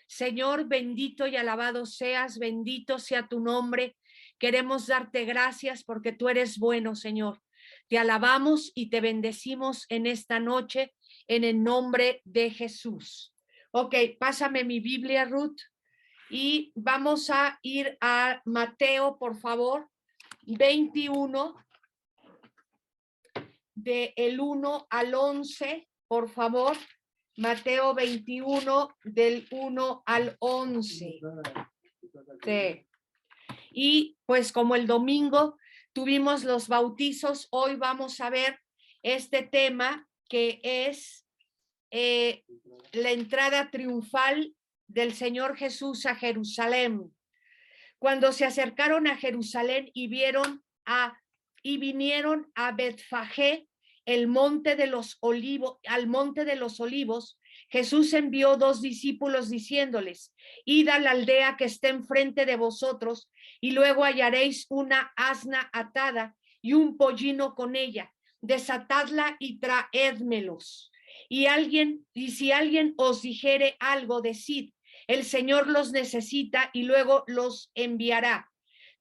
Señor, bendito y alabado seas, bendito sea tu nombre. Queremos darte gracias porque tú eres bueno, Señor. Te alabamos y te bendecimos en esta noche en el nombre de Jesús. Ok, pásame mi Biblia, Ruth, y vamos a ir a Mateo, por favor, 21, del 1 al 11, por favor. Mateo 21, del 1 al 11. Sí. Y pues como el domingo tuvimos los bautizos, hoy vamos a ver este tema que es la entrada triunfal del Señor Jesús a Jerusalén. Cuando se acercaron a Jerusalén y vinieron a Betfagé, el monte de los olivos, al monte de los olivos, Jesús envió 2 discípulos diciéndoles: id a la aldea que está enfrente de vosotros, y luego hallaréis una asna atada y un pollino con ella. Desatadla y traédmelos. Y si alguien os dijere algo, decid: el Señor los necesita y luego los enviará.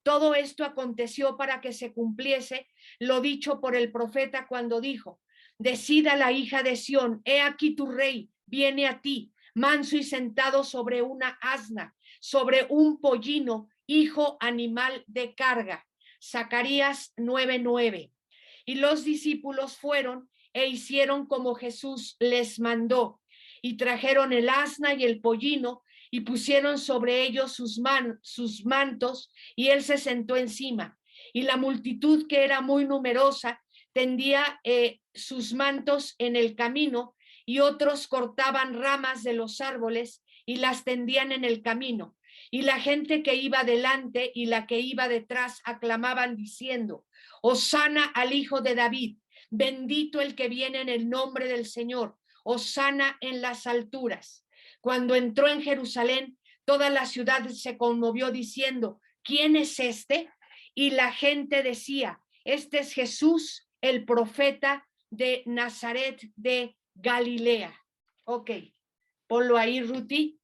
Todo esto aconteció para que se cumpliese lo dicho por el profeta cuando dijo: decida la hija de Sión, he aquí tu rey viene a ti, manso y sentado sobre una asna, sobre un pollino, hijo animal de carga. Zacarías 9:9. Y los discípulos fueron e hicieron como Jesús les mandó, y trajeron el asna y el pollino, y pusieron sobre ellos sus mantos, y él se sentó encima. Y la multitud, que era muy numerosa, tendía sus mantos en el camino, y otros cortaban ramas de los árboles y las tendían en el camino. Y la gente que iba delante y la que iba detrás aclamaban diciendo: Hosana al Hijo de David, bendito el que viene en el nombre del Señor, hosana en las alturas. Cuando entró en Jerusalén, toda la ciudad se conmovió diciendo: ¿quién es este? Y la gente decía: este es Jesús, el profeta de Nazaret de Galilea. Ok, ponlo ahí, Ruti.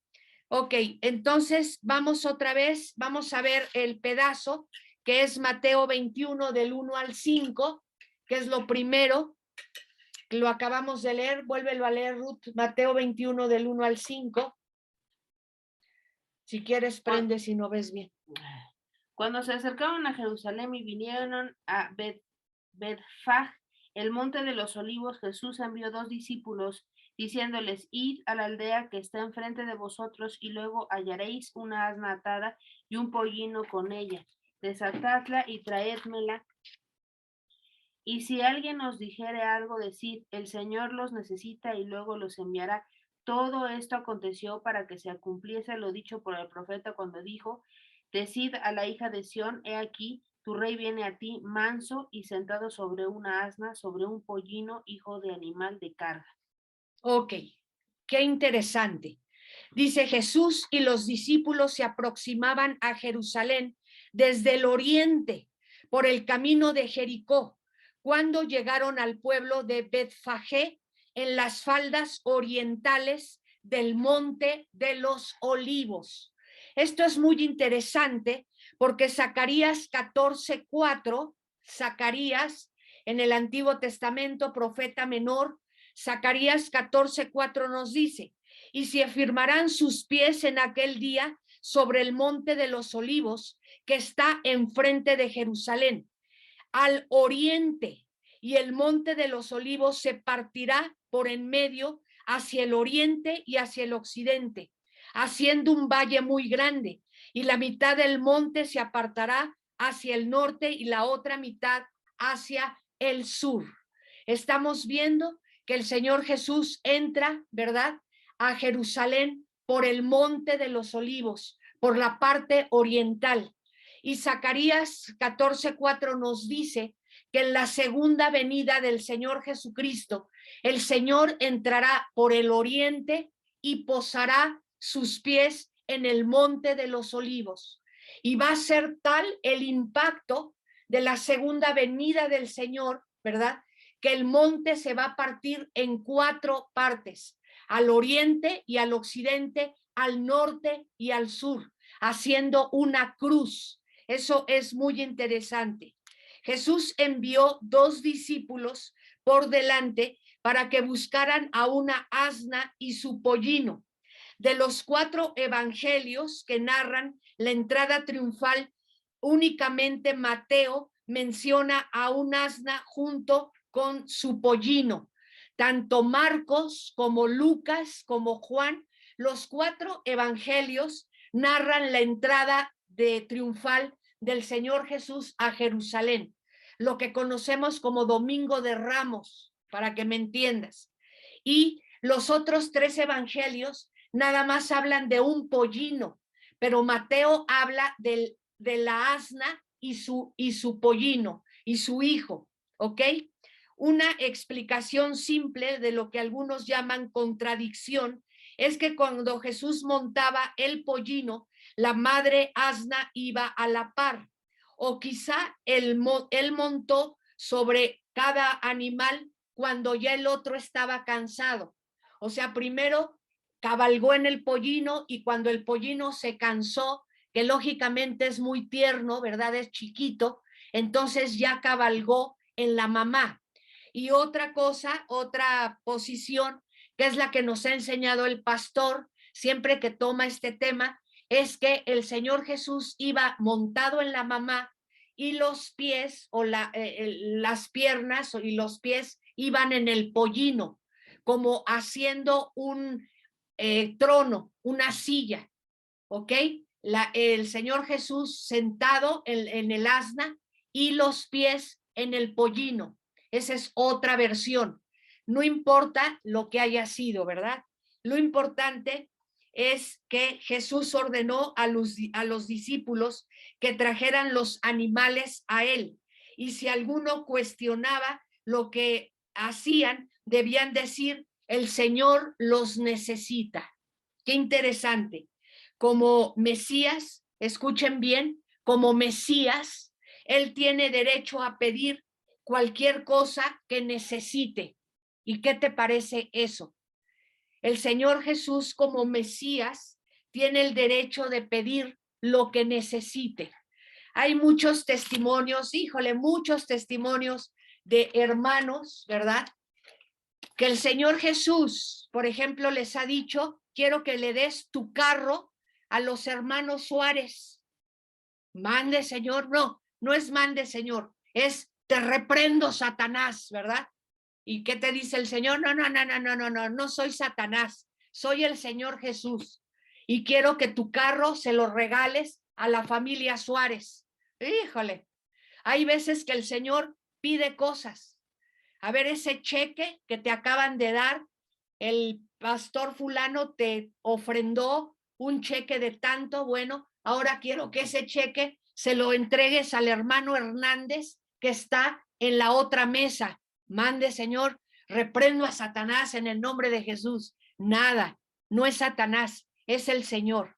Ok, entonces vamos otra vez, vamos a ver el pedazo que es Mateo 21 del 1 al 5, que es lo primero. Lo acabamos de leer, vuélvelo a leer, Ruth. Mateo 21 del 1 al 5. Si quieres, prende si no ves bien. Cuando se acercaron a Jerusalén y vinieron a Betfag, el monte de los olivos, Jesús envió 2 discípulos, diciéndoles: id a la aldea que está enfrente de vosotros, y luego hallaréis una asna atada y un pollino con ella. Desatadla y traédmela. Y si alguien os dijere algo, decid: el Señor los necesita y luego los enviará. Todo esto aconteció para que se cumpliese lo dicho por el profeta cuando dijo: decid a la hija de Sión, he aquí, tu rey viene a ti, manso y sentado sobre una asna, sobre un pollino, hijo de animal de carga. Ok, qué interesante. Dice: Jesús y los discípulos se aproximaban a Jerusalén desde el oriente, por el camino de Jericó, cuando llegaron al pueblo de Betfagé, en las faldas orientales del monte de los olivos. Esto es muy interesante porque Zacarías 14:4, Zacarías en el Antiguo Testamento, profeta menor, Zacarías 14:4 nos dice: y se afirmarán sus pies en aquel día sobre el monte de los olivos que está enfrente de Jerusalén, al oriente, y el monte de los olivos se partirá por en medio hacia el oriente y hacia el occidente, haciendo un valle muy grande, y la mitad del monte se apartará hacia el norte y la otra mitad hacia el sur. Estamos viendo que el Señor Jesús entra, ¿verdad?, a Jerusalén por el monte de los olivos, por la parte oriental. Y Zacarías 14:4 nos dice que en la segunda venida del Señor Jesucristo, el Señor entrará por el oriente y posará sus pies en el monte de los olivos. Y va a ser tal el impacto de la segunda venida del Señor, ¿verdad?, que el monte se va a partir en 4 partes, al oriente y al occidente, al norte y al sur, haciendo una cruz. Eso es muy interesante. Jesús envió 2 discípulos por delante para que buscaran a una asna y su pollino. De los 4 evangelios que narran la entrada triunfal, únicamente Mateo menciona a un asna junto con su pollino. Tanto Marcos como Lucas como Juan, los 4 evangelios narran la entrada de triunfal del Señor Jesús a Jerusalén, lo que conocemos como Domingo de Ramos, para que me entiendas. Y los otros 3 evangelios nada más hablan de un pollino, pero Mateo habla de la asna y su pollino y su hijo, ¿ok? Una explicación simple de lo que algunos llaman contradicción es que cuando Jesús montaba el pollino, la madre asna iba a la par, o quizá él montó sobre cada animal cuando ya el otro estaba cansado. O sea, primero cabalgó en el pollino y cuando el pollino se cansó, que lógicamente es muy tierno, ¿verdad? Es chiquito, entonces ya cabalgó en la mamá. Y otra cosa, otra posición, que es la que nos ha enseñado el pastor siempre que toma este tema, es que el Señor Jesús iba montado en la mamá y los pies o las piernas y los pies iban en el pollino, como haciendo un trono, una silla, ¿ok? El Señor Jesús sentado en el asna y los pies en el pollino. Esa es otra versión. No importa lo que haya sido, ¿verdad? Lo importante es que Jesús ordenó a los discípulos que trajeran los animales a él. Y si alguno cuestionaba lo que hacían, debían decir, el Señor los necesita. Qué interesante. Como Mesías, escuchen bien, como Mesías, él tiene derecho a pedir cualquier cosa que necesite. ¿Y qué te parece eso? El Señor Jesús como Mesías tiene el derecho de pedir lo que necesite. Hay muchos testimonios, híjole, muchos testimonios de hermanos, ¿verdad? Que el Señor Jesús, por ejemplo, les ha dicho, quiero que le des tu carro a los hermanos Suárez. Mande, Señor. No, no es mande, Señor. Es te reprendo, Satanás, ¿verdad? ¿Y qué te dice el Señor? No, no, no, no, no, no, no, no soy Satanás. Soy el Señor Jesús. Y quiero que tu carro se lo regales a la familia Suárez. Híjole, hay veces que el Señor pide cosas. A ver, ese cheque que te acaban de dar, el pastor fulano te ofrendó un cheque de tanto, bueno, ahora quiero que ese cheque se lo entregues al hermano Hernández que está en la otra mesa. Mande, Señor, reprendo a Satanás en el nombre de Jesús. Nada, no es Satanás, es el Señor.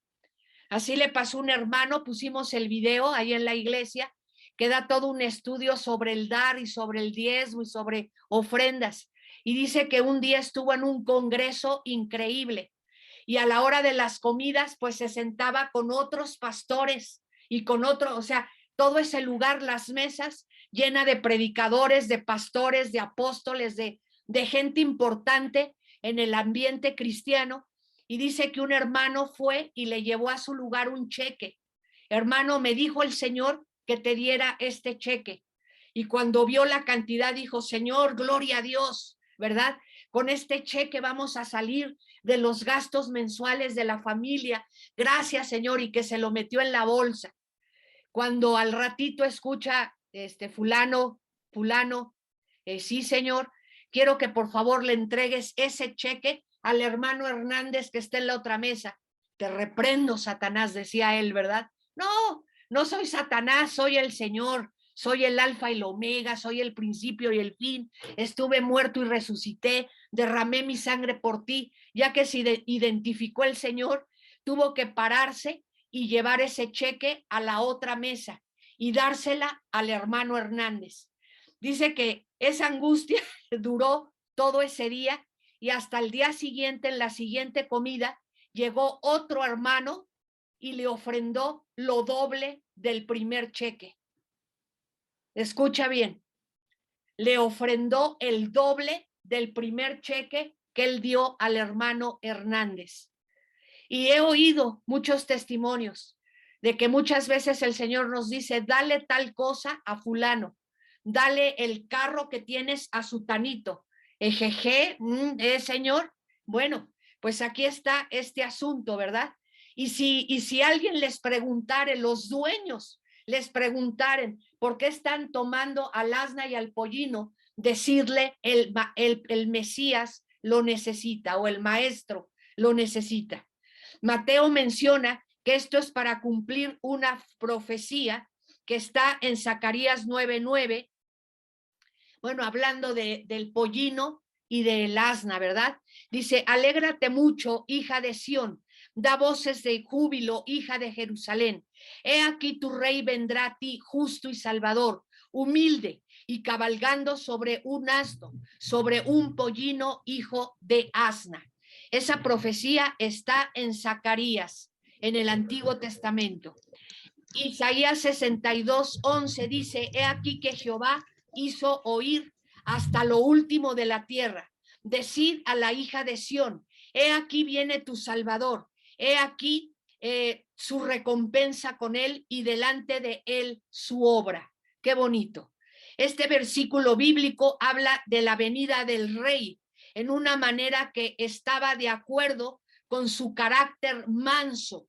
Así le pasó a un hermano, pusimos el video ahí en la iglesia, que da todo un estudio sobre el dar y sobre el diezmo y sobre ofrendas. Y dice que un día estuvo en un congreso increíble y a la hora de las comidas pues se sentaba con otros pastores y con otros, o sea, todo ese lugar, las mesas llena de predicadores, de pastores, de apóstoles, de gente importante en el ambiente cristiano. Y dice que un hermano fue y le llevó a su lugar un cheque. Hermano, me dijo el Señor que te diera este cheque. Y cuando vio la cantidad dijo, Señor, gloria a Dios, ¿verdad? Con este cheque vamos a salir de los gastos mensuales de la familia. Gracias, Señor, y que se lo metió en la bolsa. Cuando al ratito escucha, fulano, sí, Señor, quiero que por favor le entregues ese cheque al hermano Hernández que está en la otra mesa. Te reprendo, Satanás, decía él, ¿verdad? No, no soy Satanás, soy el Señor, soy el alfa y el omega, soy el principio y el fin. Estuve muerto y resucité, derramé mi sangre por ti. Ya que se identificó el Señor, tuvo que pararse y llevar ese cheque a la otra mesa y dársela al hermano Hernández. Dice que esa angustia duró todo ese día y hasta el día siguiente, en la siguiente comida, llegó otro hermano y le ofrendó lo doble del primer cheque. Escucha bien, le ofrendó el doble del primer cheque que él dio al hermano Hernández. Y he oído muchos testimonios de que muchas veces el Señor nos dice, dale tal cosa a fulano, dale el carro que tienes a sutanito. Ejeje, Señor, bueno, pues aquí está este asunto, ¿verdad? Y si alguien les preguntare, los dueños les preguntaren por qué están tomando al asna y al pollino, decirle el Mesías lo necesita o el maestro lo necesita. Mateo menciona que esto es para cumplir una profecía que está en Zacarías 9:9, bueno, hablando del pollino y del asna, ¿verdad? Dice, alégrate mucho, hija de Sión, da voces de júbilo, hija de Jerusalén. He aquí tu rey vendrá a ti, justo y salvador, humilde y cabalgando sobre un asno, sobre un pollino, hijo de asna. Esa profecía está en Zacarías, en el Antiguo Testamento. Isaías 62:11 dice, he aquí que Jehová hizo oír hasta lo último de la tierra. Decid a la hija de Sión, he aquí viene tu Salvador, he aquí su recompensa con él y delante de él su obra. Qué bonito. Este versículo bíblico habla de la venida del rey en una manera que estaba de acuerdo con su carácter manso,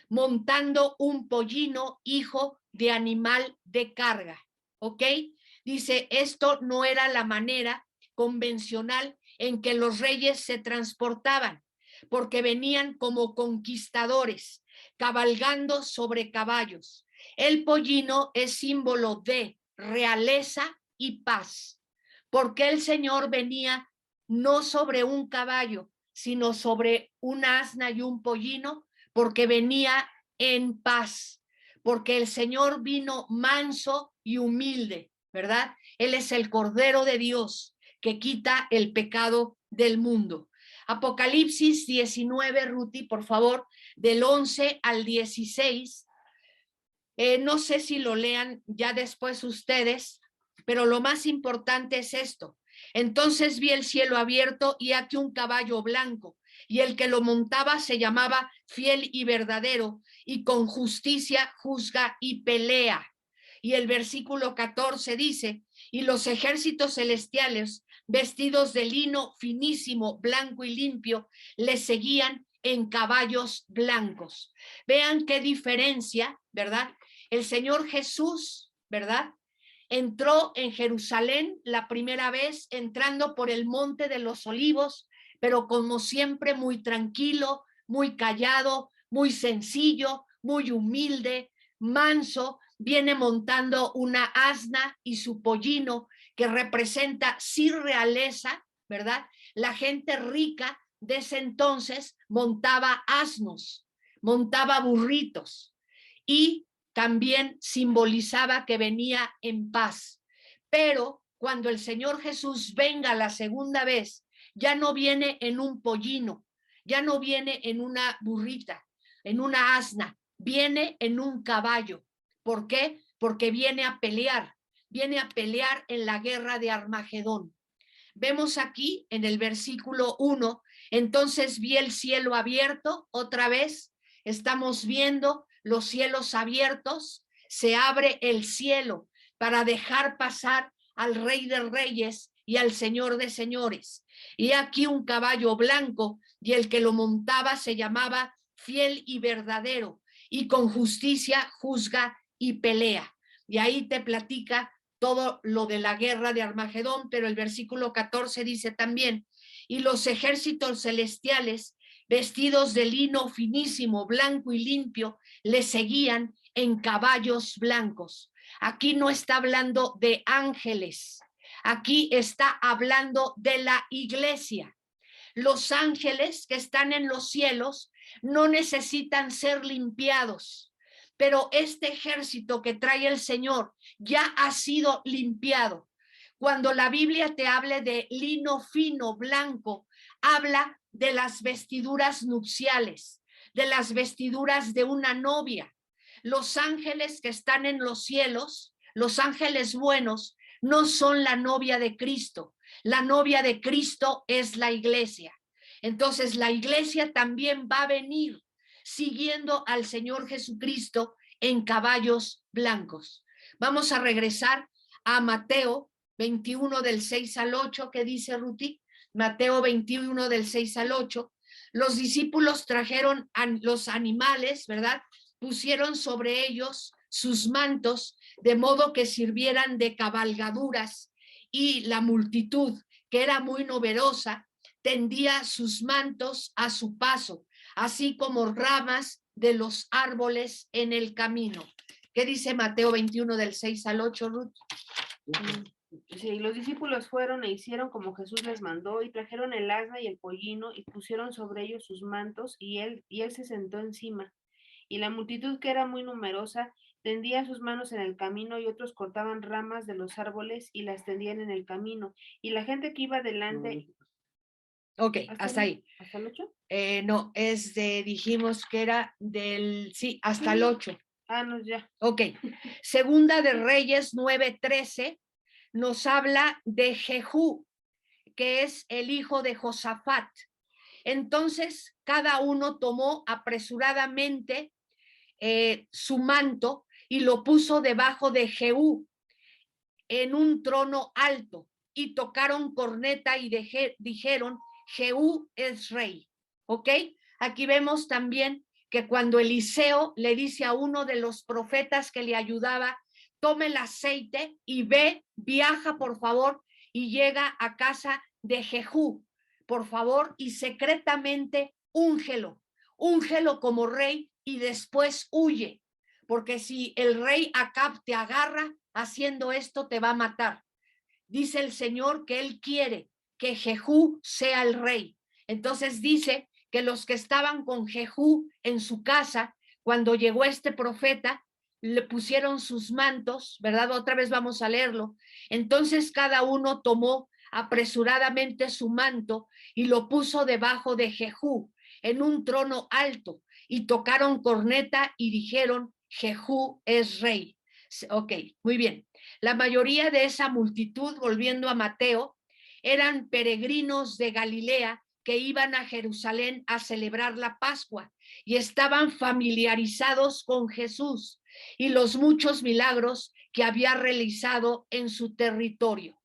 montando un pollino, hijo de animal de carga, ¿ok? Dice, esto no era la manera convencional en que los reyes se transportaban, porque venían como conquistadores, cabalgando sobre caballos. El pollino es símbolo de realeza y paz, porque el Señor venía no sobre un caballo, sino sobre un asna y un pollino, porque venía en paz, porque el Señor vino manso y humilde, ¿verdad? Él es el Cordero de Dios que quita el pecado del mundo. Apocalipsis 19, Ruti, por favor, del 11 al 16. No sé si lo lean ya después ustedes, pero lo más importante es esto. Entonces vi el cielo abierto y aquí un caballo blanco, y el que lo montaba se llamaba Fiel y Verdadero, y con justicia juzga y pelea. Y el versículo 14 dice, y los ejércitos celestiales, vestidos de lino finísimo, blanco y limpio, le seguían en caballos blancos. Vean qué diferencia, ¿verdad? El Señor Jesús, ¿verdad? Entró en Jerusalén la primera vez entrando por el Monte de los Olivos, pero como siempre muy tranquilo, muy callado, muy sencillo, muy humilde, manso, viene montando una asna y su pollino que representa sí realeza, ¿verdad? La gente rica de ese entonces montaba asnos, montaba burritos y también simbolizaba que venía en paz. Pero cuando el Señor Jesús venga la segunda vez, ya no viene en un pollino, ya no viene en una burrita, en una asna, viene en un caballo. ¿Por qué? Porque viene a pelear en la guerra de Armagedón. Vemos aquí en el versículo 1, entonces vi el cielo abierto, otra vez estamos viendo los cielos abiertos, se abre el cielo para dejar pasar al Rey de Reyes y al Señor de Señores. Y aquí un caballo blanco, y el que lo montaba se llamaba Fiel y Verdadero, y con justicia juzga y pelea. Y ahí te platica todo lo de la guerra de Armagedón, pero el versículo 14 dice también, y los ejércitos celestiales, vestidos de lino finísimo, blanco y limpio, le seguían en caballos blancos. Aquí no está hablando de ángeles, aquí está hablando de la iglesia. Los ángeles que están en los cielos no necesitan ser limpiados, pero este ejército que trae el Señor ya ha sido limpiado. Cuando la Biblia te hable de lino fino, blanco, habla de las vestiduras nupciales, de las vestiduras de una novia. Los ángeles que están en los cielos, los ángeles buenos, no son la novia de Cristo. La novia de Cristo es la iglesia. Entonces la iglesia también va a venir siguiendo al Señor Jesucristo en caballos blancos. Vamos a regresar a Mateo 21 del 6 al 8, que dice Ruti, Mateo 21 del 6 al 8. Los discípulos trajeron los animales, ¿verdad? Pusieron sobre ellos sus mantos, de modo que sirvieran de cabalgaduras, y la multitud, que era muy numerosa, tendía sus mantos a su paso, así como ramas de los árboles en el camino. ¿Qué dice Mateo 21 del 6 al 8, Ruth? Sí, los discípulos fueron e hicieron como Jesús les mandó, y trajeron el asna y el pollino, y pusieron sobre ellos sus mantos, y él se sentó encima. Y la multitud, que era muy numerosa, tendía sus manos en el camino, y otros cortaban ramas de los árboles y las tendían en el camino. Y la gente que iba delante... Ok, hasta ahí. ¿Hasta el 8? No, dijimos que era sí, hasta el 8. Ah, no, ya. Ok. Segunda de Reyes 9:13 nos habla de Jehú, que es el hijo de Josafat. Entonces, cada uno tomó apresuradamente su manto y lo puso debajo de Jehú en un trono alto, y tocaron corneta y dijeron, Jehú es rey. ¿Ok? Aquí vemos también que cuando Eliseo le dice a uno de los profetas que le ayudaba, tome el aceite y viaja por favor y llega a casa de Jehú, por favor, y secretamente úngelo como rey, y después huye, porque si el rey Acab te agarra haciendo esto, te va a matar. Dice el Señor que él quiere que Jehú sea el rey. Entonces dice que los que estaban con Jehú en su casa, cuando llegó este profeta, le pusieron sus mantos, ¿verdad? Otra vez vamos a leerlo. Entonces cada uno tomó apresuradamente su manto y lo puso debajo de Jehú en un trono alto, y tocaron corneta y dijeron, Jehú es rey. Ok, muy bien. La mayoría de esa multitud, volviendo a Mateo, eran peregrinos de Galilea que iban a Jerusalén a celebrar la Pascua y estaban familiarizados con Jesús y los muchos milagros que había realizado en su territorio.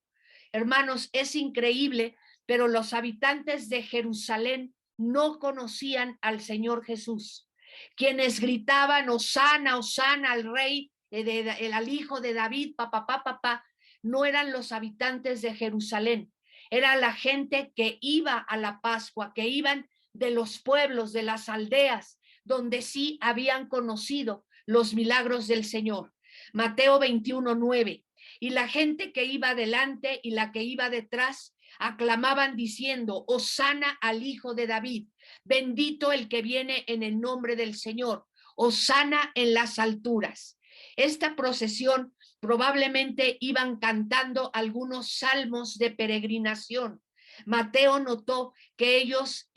Hermanos, es increíble, pero los habitantes de Jerusalén no conocían al Señor Jesús. Quienes gritaban, Hosana, Hosana al rey, al hijo de David, papá, no eran los habitantes de Jerusalén, era la gente que iba a la Pascua, que iban de los pueblos, de las aldeas, donde sí habían conocido los milagros del Señor. Mateo 21:9. Y la gente que iba delante y la que iba detrás aclamaban diciendo, Hosana al hijo de David, bendito el que viene en el nombre del Señor, Hosana en las alturas. Esta procesión probablemente iban cantando algunos salmos de peregrinación. Mateo notó que ellos,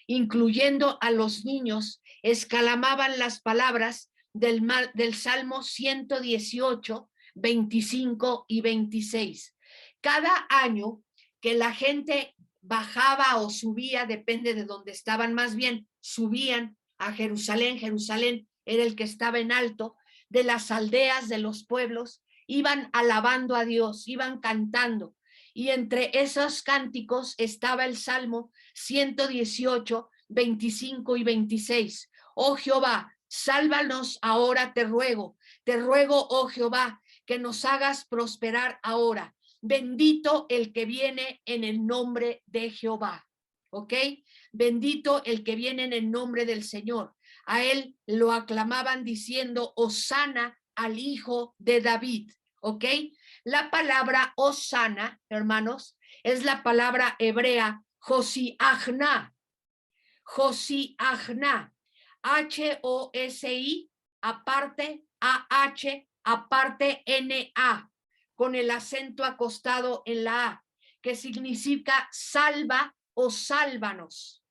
incluyendo a los niños, exclamaban las palabras del Salmo 118, 25 y 26. Cada año que la gente bajaba o subía, depende de dónde estaban, más bien subían a Jerusalén, Jerusalén era el que estaba en alto, de las aldeas, de los pueblos, iban alabando a Dios, iban cantando, y entre esos cánticos estaba el Salmo 118, 25 y 26. Oh Jehová, sálvanos ahora, te ruego, oh Jehová, que nos hagas prosperar ahora. Bendito el que viene en el nombre de Jehová. ¿Ok? Bendito el que viene en el nombre del Señor. A él lo aclamaban diciendo, Hosana al hijo de David. ¿Ok? La palabra Hosana, hermanos, es la palabra hebrea Josiahna. Josiahna. H-O-S-I, aparte A-H, aparte N-A. con el acento acostado en la A, que significa salva o sálvanos.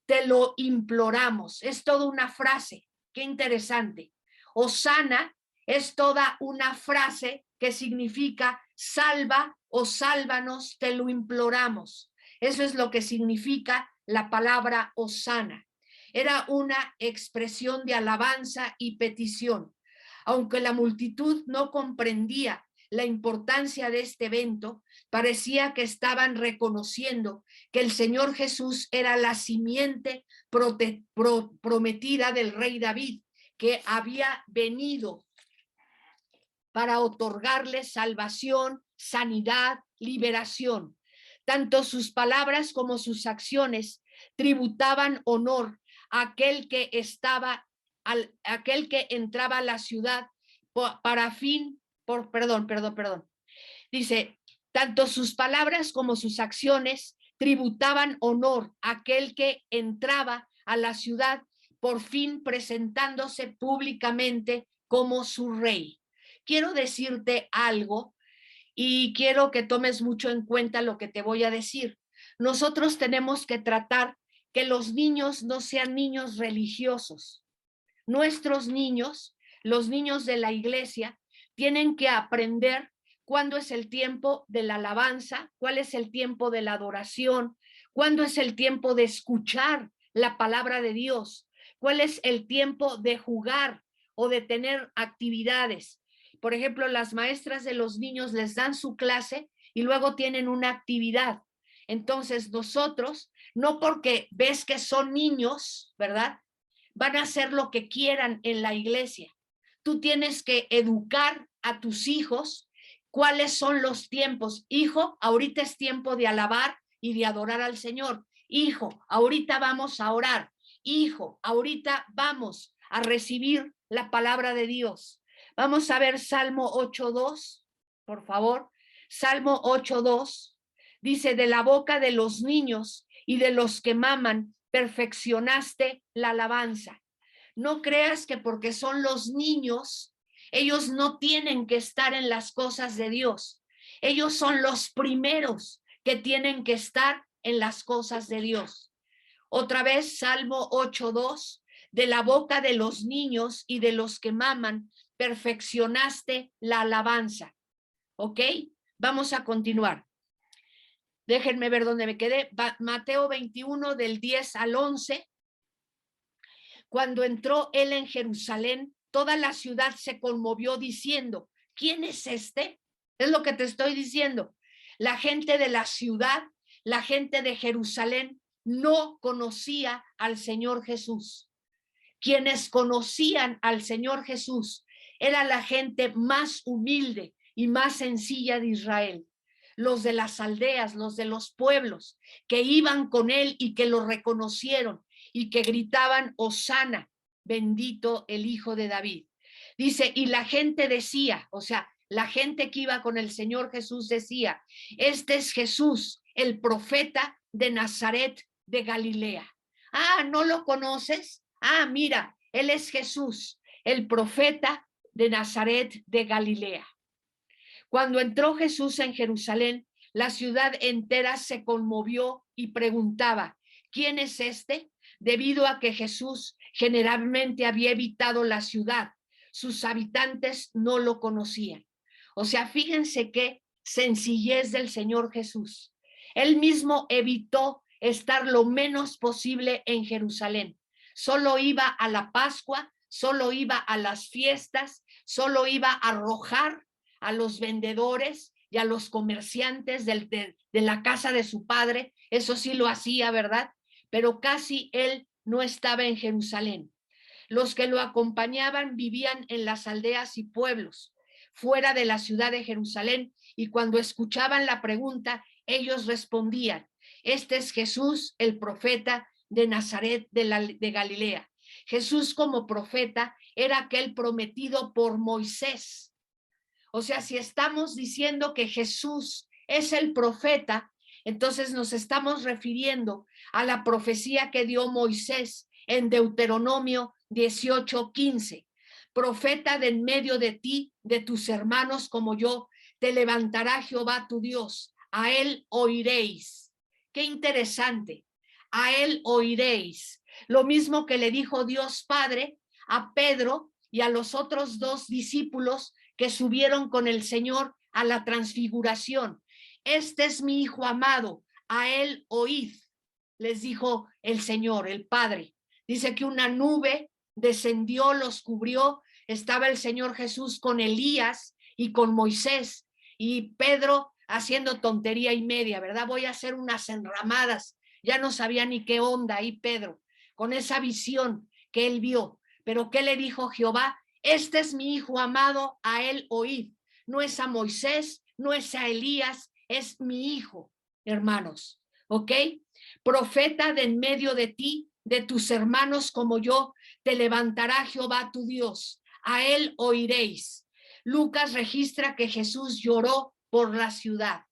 Te lo imploramos. Es toda una frase. Qué interesante. Hosana es toda una frase que significa salva o sálvanos, te lo imploramos. Eso es lo que significa la palabra hosana. Era una expresión de alabanza y petición. Aunque la multitud no comprendía la importancia de este evento, parecía que estaban reconociendo que el Señor Jesús era la simiente prometida del rey David, que había venido para otorgarles salvación, sanidad, liberación. Tanto sus palabras como sus acciones tributaban honor a aquel que aquel que entraba a la ciudad Dice, tanto sus palabras como sus acciones tributaban honor a aquel que entraba a la ciudad, por fin presentándose públicamente como su rey. Quiero decirte algo y quiero que tomes mucho en cuenta lo que te voy a decir. Nosotros tenemos que tratar que los niños no sean niños religiosos. Nuestros niños, los niños de la iglesia, tienen que aprender cuándo es el tiempo de la alabanza, cuál es el tiempo de la adoración, cuándo es el tiempo de escuchar la palabra de Dios, cuál es el tiempo de jugar o de tener actividades. Por ejemplo, las maestras de los niños les dan su clase y luego tienen una actividad. Entonces nosotros, no porque ves que son niños, ¿verdad?, van a hacer lo que quieran en la iglesia. Tú tienes que educar a tus hijos cuáles son los tiempos. Hijo, ahorita es tiempo de alabar y de adorar al Señor. Hijo, ahorita vamos a orar. Hijo, ahorita vamos a recibir la palabra de Dios. Vamos a ver Salmo 8:2, por favor. Salmo 8:2 dice: de la boca de los niños y de los que maman perfeccionaste la alabanza. No creas que porque son los niños, ellos no tienen que estar en las cosas de Dios. Ellos son los primeros que tienen que estar en las cosas de Dios. Otra vez, Salmo 8:2, de la boca de los niños y de los que maman, perfeccionaste la alabanza. ¿Ok? Vamos a continuar. Déjenme ver dónde me quedé. Mateo 21 del 10 al 11. Cuando entró él en Jerusalén, toda la ciudad se conmovió diciendo: ¿quién es este? Es lo que te estoy diciendo. La gente de la ciudad, la gente de Jerusalén, no conocía al Señor Jesús. Quienes conocían al Señor Jesús era la gente más humilde y más sencilla de Israel. Los de las aldeas, los de los pueblos, que iban con él y que lo reconocieron y que gritaban: Hosana, bendito el Hijo de David. Dice, y la gente decía, o sea, la gente que iba con el Señor Jesús decía: este es Jesús, el profeta de Nazaret de Galilea. Ah, ¿no lo conoces? Ah, mira, él es Jesús, el profeta de Nazaret de Galilea. Cuando entró Jesús en Jerusalén, la ciudad entera se conmovió y preguntaba: ¿quién es este? Debido a que Jesús generalmente había evitado la ciudad, sus habitantes no lo conocían. O sea, fíjense qué sencillez del Señor Jesús. Él mismo evitó estar lo menos posible en Jerusalén. Solo iba a la Pascua, solo iba a las fiestas, solo iba a arrojar a los vendedores y a los comerciantes de la casa de su padre. Eso sí lo hacía, ¿verdad? Pero casi él no estaba en Jerusalén. Los que lo acompañaban vivían en las aldeas y pueblos, fuera de la ciudad de Jerusalén, y cuando escuchaban la pregunta, ellos respondían: este es Jesús, el profeta de Nazaret de Galilea. Jesús, como profeta, era aquel prometido por Moisés. O sea, si estamos diciendo que Jesús es el profeta, entonces nos estamos refiriendo a la profecía que dio Moisés en Deuteronomio 18:15. Profeta de en medio de ti, de tus hermanos como yo, te levantará Jehová tu Dios, a él oiréis. Qué interesante, a él oiréis. Lo mismo que le dijo Dios Padre a Pedro y a los otros dos discípulos que subieron con el Señor a la transfiguración. Este es mi Hijo amado, a él oíd, les dijo el Señor, el Padre. Dice que una nube descendió, los cubrió, estaba el Señor Jesús con Elías y con Moisés, y Pedro haciendo tontería y media, ¿verdad? Voy a hacer unas enramadas. Ya no sabía ni qué onda ahí Pedro, con esa visión que él vio. Pero ¿qué le dijo Jehová? Este es mi Hijo amado, a él oíd. No es a Moisés, no es a Elías, es mi Hijo, hermanos. ¿Ok? Profeta de en medio de ti, de tus hermanos como yo, te levantará Jehová tu Dios. A él oiréis. Lucas registra que Jesús lloró por la ciudad.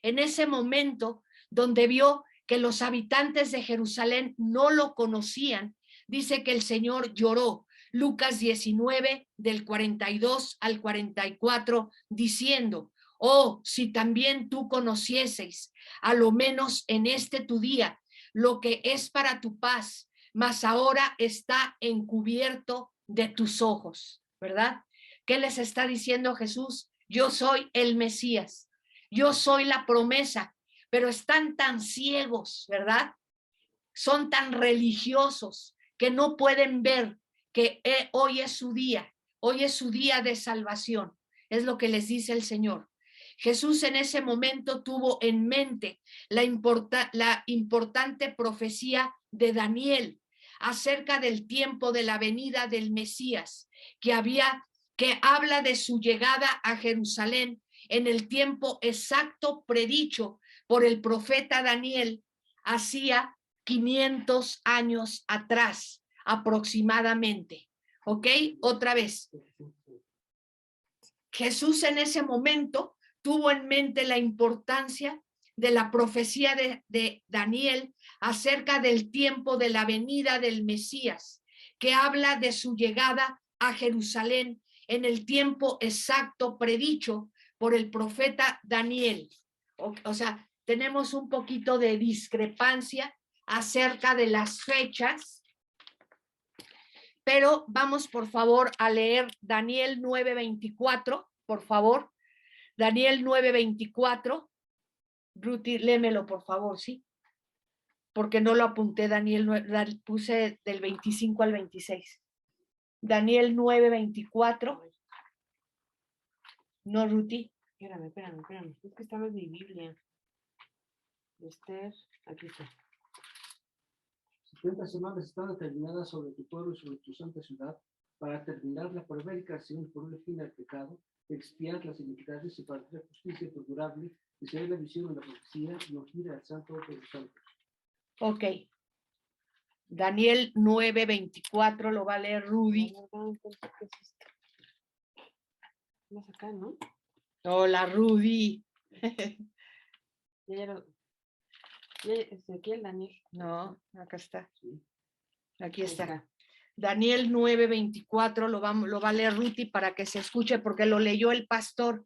En ese momento donde vio que los habitantes de Jerusalén no lo conocían, dice que el Señor lloró. Lucas 19, del 42 al 44, diciendo, oh, si también tú conocieseis, a lo menos en este tu día, lo que es para tu paz, mas ahora está encubierto de tus ojos, ¿verdad? ¿Qué les está diciendo Jesús? Yo soy el Mesías, yo soy la promesa, pero están tan ciegos, ¿verdad? Son tan religiosos que no pueden ver que hoy es su día de salvación. Es lo que les dice el Señor. Jesús en ese momento tuvo en mente la importante profecía de Daniel acerca del tiempo de la venida del Mesías, que habla de su llegada a Jerusalén en el tiempo exacto predicho por el profeta Daniel hacía 500 años atrás aproximadamente. ¿Ok? Otra vez. Jesús en ese momento tuvo en mente la importancia de la profecía de Daniel acerca del tiempo de la venida del Mesías, que habla de su llegada a Jerusalén en el tiempo exacto predicho por el profeta Daniel. O sea, tenemos un poquito de discrepancia acerca de las fechas, pero vamos por favor a leer Daniel 9:24, por favor. Daniel 9:24. Ruti, léemelo por favor, ¿sí? Porque no lo apunté, Daniel, puse del 25 al 26. Daniel 9:24. No, Ruti. Espérame. Es que esta no es mi Biblia. Esther, aquí está. 70 semanas están determinadas sobre tu pueblo y sobre tu santa ciudad para terminar la prevaricación, poner fin al pecado, expiar las iniquidades y para traer justicia perdurable, y se ve la visión en la profecía y ungir al santo de los santos. Ok. Daniel 9:24 lo va a leer Rudy. ¿Qué es esto? Más acá, ¿no? Hola, Rudy. Aquí el Daniel. No, acá está. ¿Sí? Aquí está. Daniel 9:24 lo va a leer Ruti para que se escuche, porque lo leyó el pastor,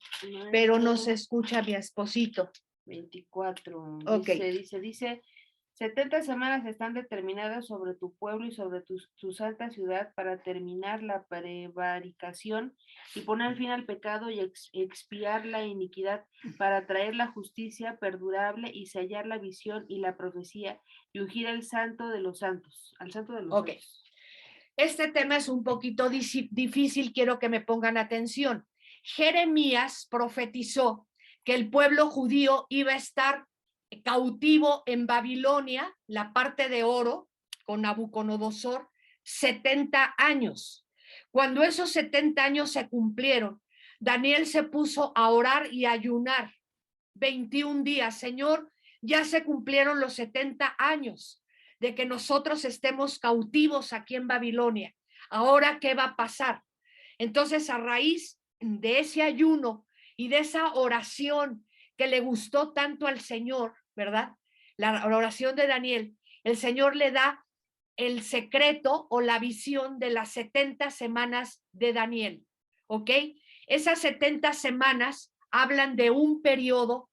pero no se escucha mi esposito. 24. Ok. Dice, 70 semanas están determinadas sobre tu pueblo y sobre tu santa ciudad para terminar la prevaricación y poner fin al pecado y expiar la iniquidad, para traer la justicia perdurable y sellar la visión y la profecía y ungir al santo de los santos, al santo de los santos. Este tema es un poquito difícil, quiero que me pongan atención. Jeremías profetizó que el pueblo judío iba a estar cautivo en Babilonia, la parte de oro, con Nabucodonosor, 70 años. Cuando esos 70 años se cumplieron, Daniel se puso a orar y a ayunar 21 días. Señor, ya se cumplieron los 70 años de que nosotros estemos cautivos aquí en Babilonia. Ahora, ¿qué va a pasar? Entonces, a raíz de ese ayuno y de esa oración que le gustó tanto al Señor, ¿verdad? La oración de Daniel, el Señor le da el secreto o la visión de las 70 semanas de Daniel, ¿ok? Esas 70 semanas hablan de un periodo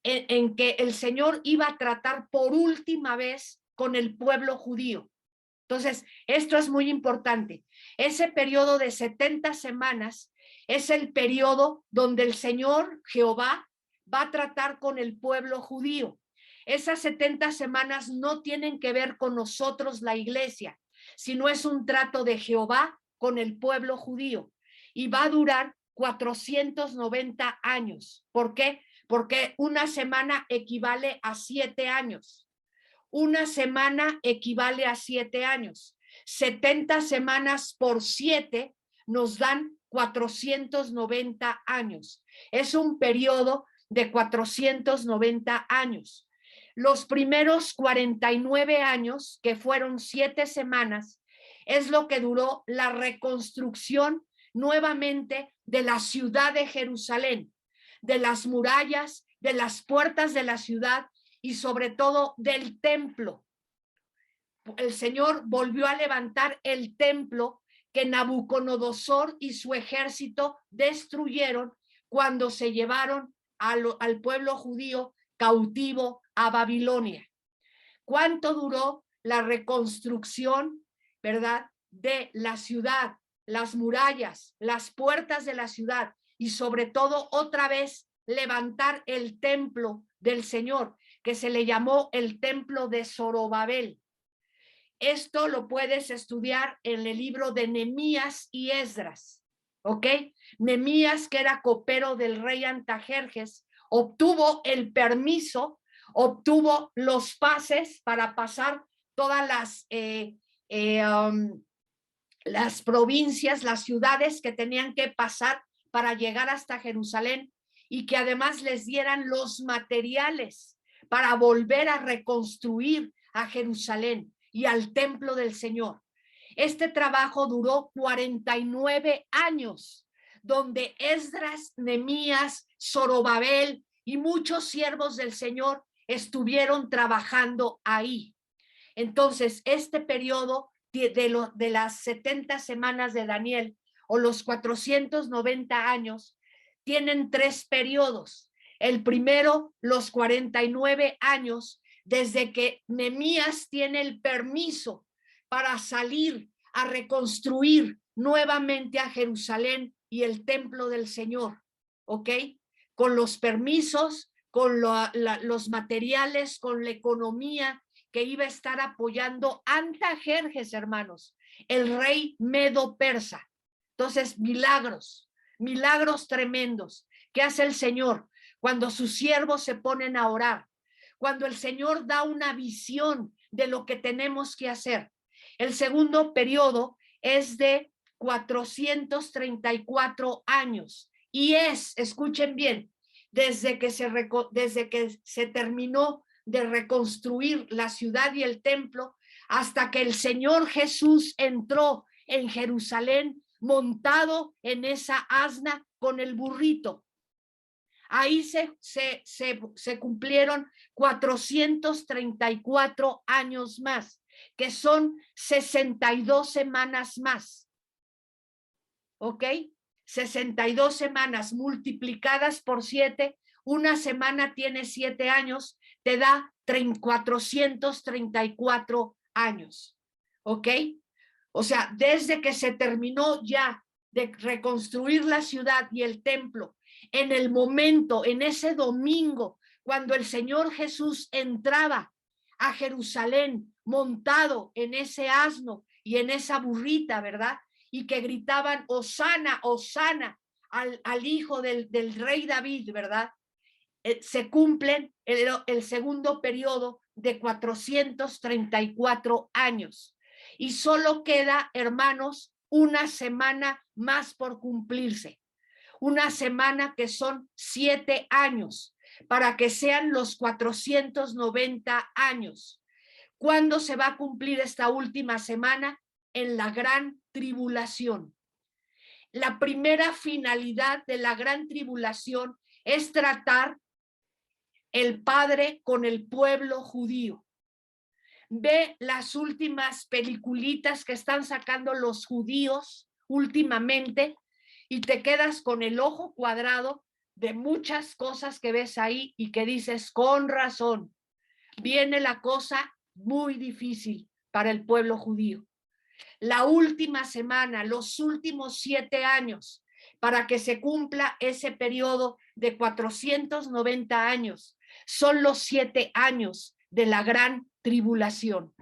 en que el Señor iba a tratar por última vez con el pueblo judío. Entonces, esto es muy importante. Ese periodo de 70 semanas es el periodo donde el Señor Jehová va a tratar con el pueblo judío. Esas 70 semanas no tienen que ver con nosotros, la iglesia, sino es un trato de Jehová con el pueblo judío. Y va a durar 490 años. ¿Por qué? Porque una semana equivale a 7 años. Una semana equivale a 7 años. 70 semanas por 7 nos dan 490 años. Es un periodo de 490 años. Los primeros 49 años, que fueron 7 semanas, es lo que duró la reconstrucción nuevamente de la ciudad de Jerusalén, de las murallas, de las puertas de la ciudad y sobre todo del templo. El Señor volvió a levantar el templo que Nabucodonosor y su ejército destruyeron cuando se llevaron al pueblo judío cautivo a Babilonia. ¿Cuánto duró la reconstrucción, verdad, de la ciudad, las murallas, las puertas de la ciudad y sobre todo otra vez levantar el templo del Señor, que se le llamó el templo de Zorobabel? Esto lo puedes estudiar en el libro de Nehemías y Esdras, ¿ok? Nehemías, que era copero del rey Artajerjes, obtuvo el permiso, obtuvo los pases para pasar todas las provincias, las ciudades que tenían que pasar para llegar hasta Jerusalén y que además les dieran los materiales para volver a reconstruir a Jerusalén y al templo del Señor. Este trabajo duró 49 años, donde Esdras, Nehemías, Zorobabel y muchos siervos del Señor estuvieron trabajando ahí. Entonces, este periodo de las 70 semanas de Daniel o los 490 años tienen 3 periodos. El primero, los 49 años, desde que Nehemías tiene el permiso para salir a reconstruir nuevamente a Jerusalén y el templo del Señor, ¿ok? Con los permisos, con los materiales, con la economía que iba a estar apoyando Artajerjes, hermanos, el rey medo-persa. Entonces, milagros tremendos. ¿Qué hace el Señor cuando sus siervos se ponen a orar? Cuando el Señor da una visión de lo que tenemos que hacer. El segundo periodo es de 434 años y escuchen bien, desde que se terminó de reconstruir la ciudad y el templo hasta que el Señor Jesús entró en Jerusalén montado en esa asna con el burrito. Ahí se cumplieron 434 años más, que son 62 semanas más. ¿Ok? 62 semanas multiplicadas por 7, una semana tiene 7 años, te da 434 años. ¿Ok? O sea, desde que se terminó ya de reconstruir la ciudad y el templo, en el momento, en ese domingo, cuando el Señor Jesús entraba a Jerusalén montado en ese asno y en esa burrita, ¿verdad? Y que gritaban, Hosana, Hosana, al hijo del rey David, ¿verdad? Se cumplen el segundo periodo de 434 años. Y solo queda, hermanos, una semana más por cumplirse. Una semana que son 7 años, para que sean los 490 años. ¿Cuándo se va a cumplir esta última semana? En la gran tribulación. La primera finalidad de la gran tribulación es tratar el Padre con el pueblo judío. Ve las últimas peliculitas que están sacando los judíos últimamente y te quedas con el ojo cuadrado de muchas cosas que ves ahí y que dices, con razón, viene la cosa muy difícil para el pueblo judío. La última semana, los últimos 7 años, para que se cumpla ese periodo de 490 años, son los 7 años de la gran tribulación.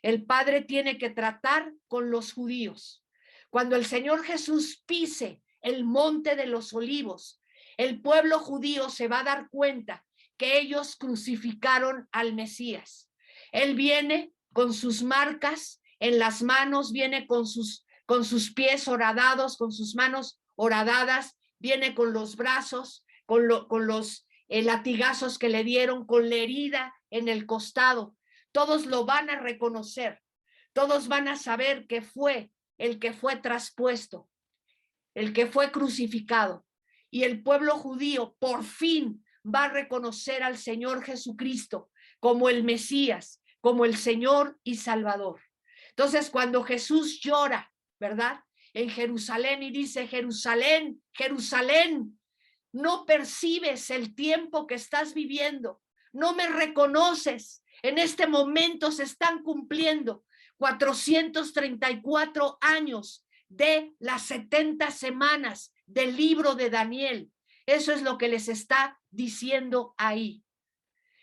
El Padre tiene que tratar con los judíos. Cuando el Señor Jesús pise el monte de los olivos, el pueblo judío se va a dar cuenta que ellos crucificaron al Mesías. Él viene con sus marcas en las manos, viene con sus pies horadados, con sus manos horadadas, viene con los brazos, con los latigazos que le dieron, con la herida en el costado. Todos lo van a reconocer, todos van a saber que fue el que fue traspuesto, el que fue crucificado. Y el pueblo judío por fin va a reconocer al Señor Jesucristo como el Mesías, como el Señor y Salvador. Entonces, cuando Jesús llora, ¿verdad? En Jerusalén y dice, Jerusalén, Jerusalén, no percibes el tiempo que estás viviendo, no me reconoces. En este momento se están cumpliendo 434 años de las 70 semanas del libro de Daniel. Eso es lo que les está diciendo ahí.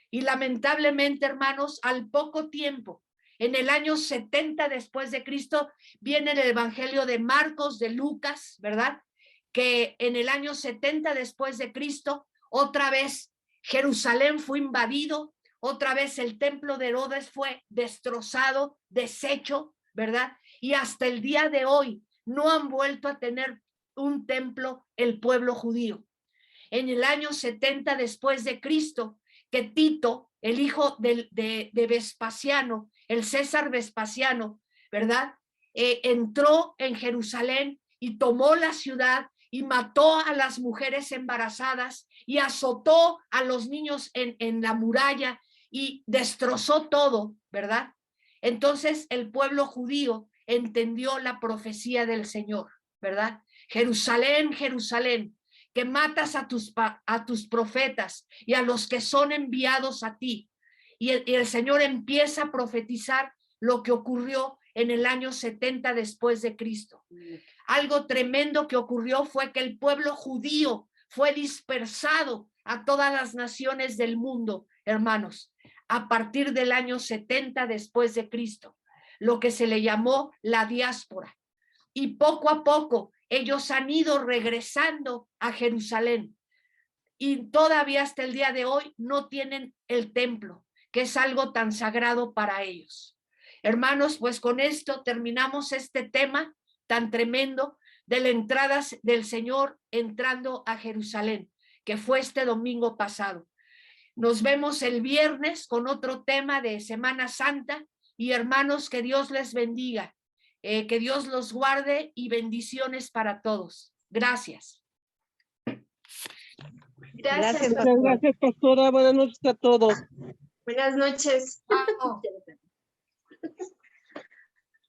Y lamentablemente, hermanos, al poco tiempo, en el año 70 después de Cristo, viene el Evangelio de Marcos, de Lucas, ¿verdad? Que en el año 70 después de Cristo, otra vez Jerusalén fue invadido, otra vez el templo de Herodes fue destrozado, deshecho, ¿verdad? Y hasta el día de hoy no han vuelto a tener un templo el pueblo judío. En el año 70 después de Cristo, que Tito, el hijo de Vespasiano, el César Vespasiano, ¿verdad? Entró en Jerusalén y tomó la ciudad y mató a las mujeres embarazadas y azotó a los niños en la muralla y destrozó todo, ¿verdad? Entonces el pueblo judío entendió la profecía del Señor, ¿verdad? Jerusalén, Jerusalén, que matas a tus profetas y a los que son enviados a ti. Y el Señor empieza a profetizar lo que ocurrió en el año 70 después de Cristo. Algo tremendo que ocurrió fue que el pueblo judío fue dispersado a todas las naciones del mundo, hermanos, a partir del año 70 después de Cristo, lo que se le llamó la diáspora. Y poco a poco ellos han ido regresando a Jerusalén y todavía hasta el día de hoy no tienen el templo, que es algo tan sagrado para ellos. Hermanos, pues con esto terminamos este tema tan tremendo de la entrada del Señor entrando a Jerusalén, que fue este domingo pasado. Nos vemos el viernes con otro tema de Semana Santa y hermanos, que Dios les bendiga. Que Dios los guarde y bendiciones para todos. Gracias. Gracias, Muchas gracias, pastora. Buenas noches a todos. Buenas noches. Chao.